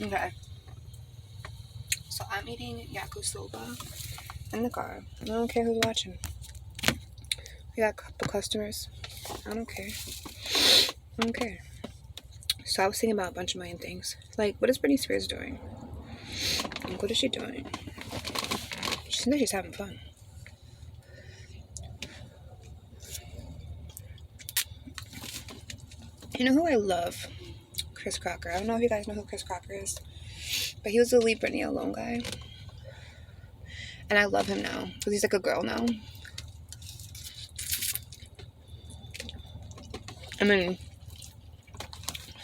Okay. So I'm eating yakisoba in the car. I don't care who's watching. We got a couple customers. I don't care. I don't care. So I was thinking about a bunch of million things. Like, what is Britney Spears doing? Like, what is she doing? She seems like she's having fun. You know who I love? Chris Crocker. I don't know if you guys know who Chris Crocker is, but he was the Leave Britney Alone guy. And I love him now, because he's like a girl now. I mean,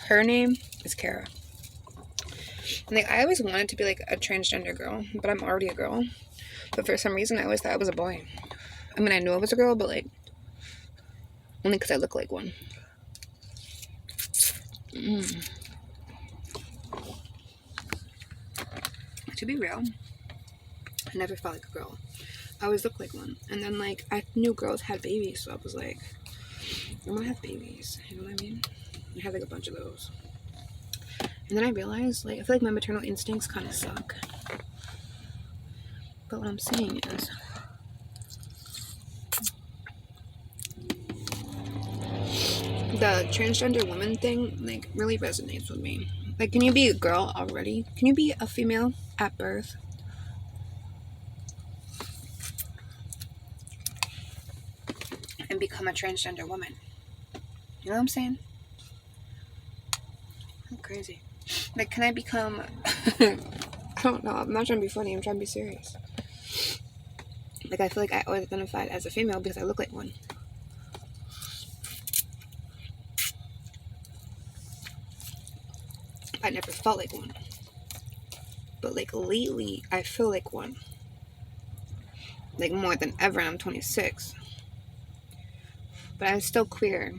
her name is Kara. And like, I always wanted to be like a transgender girl, but I'm already a girl. But for some reason, I always thought I was a boy. I mean, I knew I was a girl, but like, only because I look like one. To be real, I never felt like a girl. I always looked like one. And then like, I knew girls had babies, so I was like, I want to have babies. You know what I mean? I had like a bunch of those. And then I realized, like, I feel like my maternal instincts kind of suck. But what I'm saying is, the transgender woman thing, like, really resonates with me. Like, can you be a girl already? Can you be a female at birth? And become a transgender woman? You know what I'm saying? I'm crazy. Like, can I become... I don't know. I'm not trying to be funny. I'm trying to be serious. Like, I feel like I always identified as a female because I look like one. I never felt like one. But, like, lately, I feel like one. Like, more than ever, and I'm 26. But I'm still queer.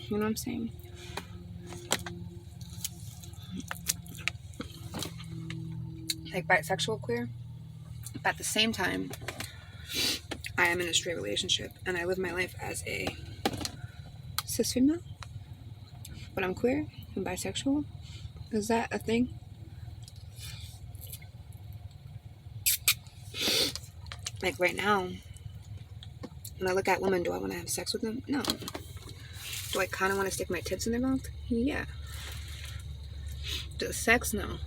You know what I'm saying? Like, bisexual queer. But at the same time, I am in a straight relationship. And I live my life as a cis female. But I'm queer and bisexual. Is that a thing? Like, right now, when I look at women, do I want to have sex with them? No. Do I kind of want to stick my tits in their mouth? Yeah. The sex? No.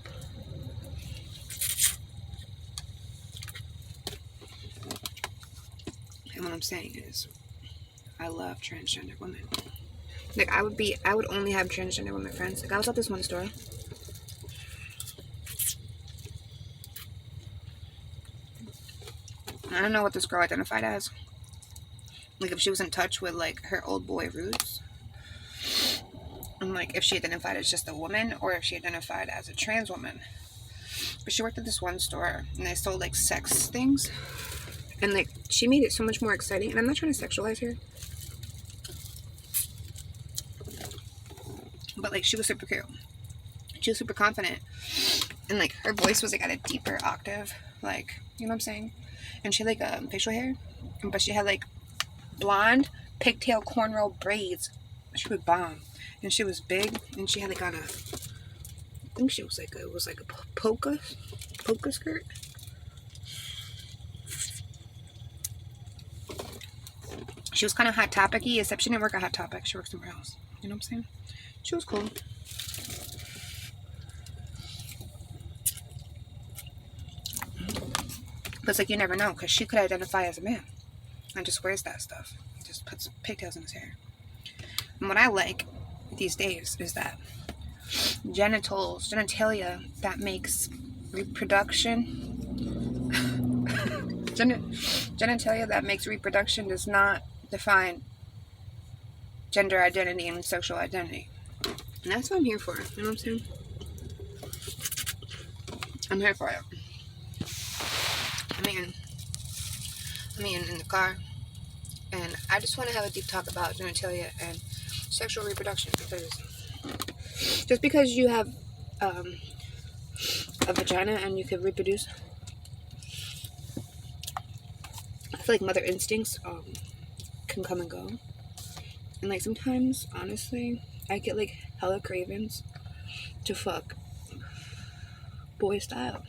And what I'm saying is, I love transgender women. Like, I would only have transgender women friends. Like, I was at this one store. I don't know what this girl identified as. Like, if she was in touch with, like, her old boy roots. And, like, if she identified as just a woman or if she identified as a trans woman. But she worked at this one store and they sold, like, sex things. And, like, she made it so much more exciting. And I'm not trying to sexualize her. But, like, she was super cute. She was super confident. And, like, her voice was, like, at a deeper octave. Like, you know what I'm saying? And she had, like, facial hair. But she had, like, blonde pigtail cornrow braids. She was bomb. And she was big. And she had, like, on a... I think she was, like, it was, like, a polka skirt. She was kind of Hot Topic-y, except she didn't work at Hot Topic. She worked somewhere else. You know what I'm saying? She was cool. But it's like, you never know, because she could identify as a man and just wears that stuff. Just puts pigtails in his hair. And what I like these days is that genitalia that makes reproduction genitalia that makes reproduction does not define gender identity and sexual identity. And that's what I'm here for. You know what I'm saying? I'm here for it. I mean, in the car, and I just want to have a deep talk about genitalia and sexual reproduction, because just because you have a vagina and you can reproduce, I feel like mother instincts can come and go. And like sometimes, honestly, I get like hella cravings to fuck boy style.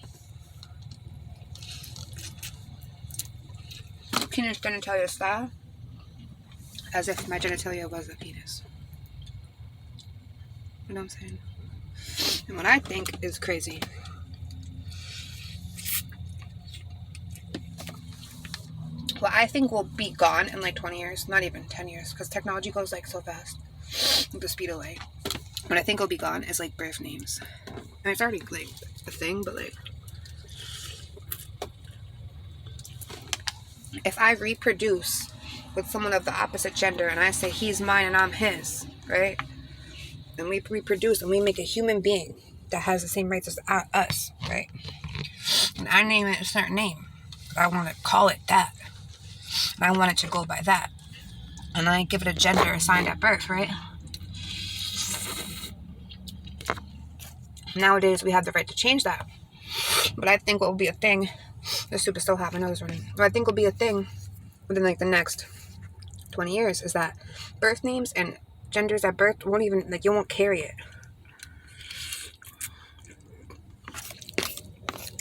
Penis genitalia style. As if my genitalia was a penis. You know what I'm saying? And what I think is crazy. What I think will be gone in like 20 years, not even 10 years, because technology goes like so fast, like the speed of light. What I think will be gone is like birth names. And it's already like a thing, but like, if I reproduce with someone of the opposite gender and I say he's mine and I'm his, right? And we reproduce and we make a human being that has the same rights as us, right? And I name it a certain name. I want to call it that. And I want it to go by that. And I give it a gender assigned at birth, right? Nowadays, we have the right to change that. But I think what will be a thing, the soup is still hot, my nose is running. What I think will be a thing within like the next 20 years is that birth names and genders at birth won't even, like, you won't carry it.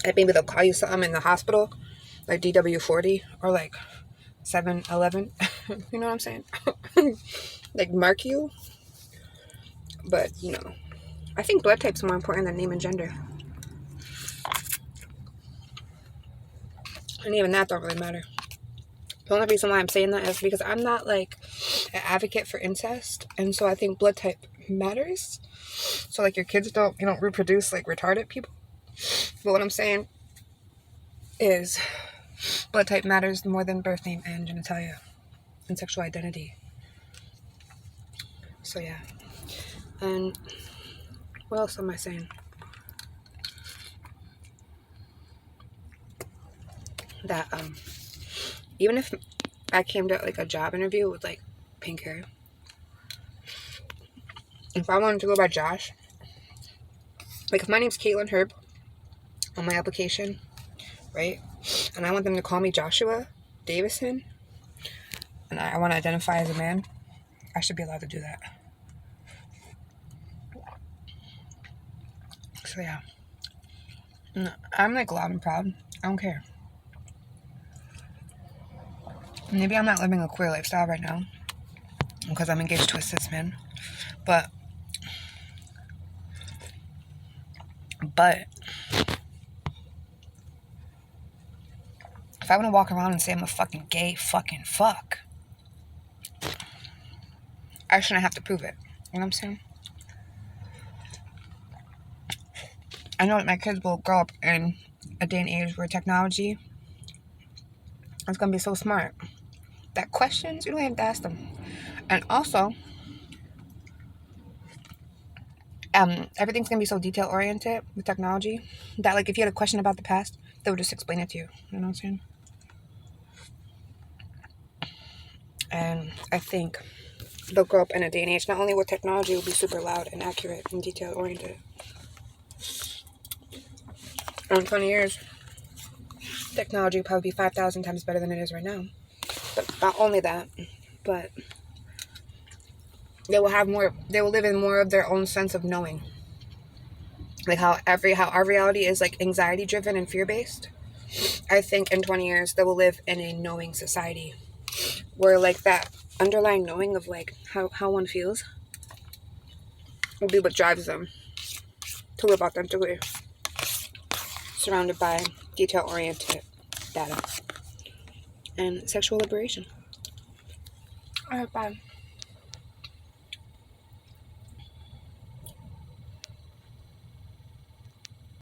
Like maybe they'll call you something in the hospital, like DW40 or like 711. You know what I'm saying? Like mark you. But, you know, I think blood type's more important than name and gender. And even that don't really matter. The only reason why I'm saying that is because I'm not like an advocate for incest, and so I think blood type matters. So like your kids don't reproduce like retarded people. But what I'm saying is blood type matters more than birth name and genitalia and sexual identity. So yeah. And what else am I saying? That even if I came to like a job interview with like pink hair, if I wanted to go by Josh, like if my name's Caitlin Herb on my application, right? And I want them to call me Joshua Davison, and I want to identify as a man, I should be allowed to do that. So yeah. I'm like loud and proud. I don't care. Maybe I'm not living a queer lifestyle right now because I'm engaged to a cis man. But if I want to walk around and say I'm a fucking gay fucking fuck, I shouldn't have to prove it. You know what I'm saying? I know that my kids will grow up in a day and age where technology is going to be so smart that questions, you don't have to ask them. And also, everything's going to be so detail-oriented with technology that, like, if you had a question about the past, they would just explain it to you. You know what I'm saying? And I think they'll grow up in a day and age, not only where technology will be super loud and accurate and detail-oriented. In 20 years, technology will probably be 5,000 times better than it is right now. But not only that, but they will live in more of their own sense of knowing. Like how our reality is like anxiety driven and fear based. I think in 20 years they will live in a knowing society where like that underlying knowing of like how one feels will be what drives them to live authentically, surrounded by detail oriented data and sexual liberation. Alright, bye.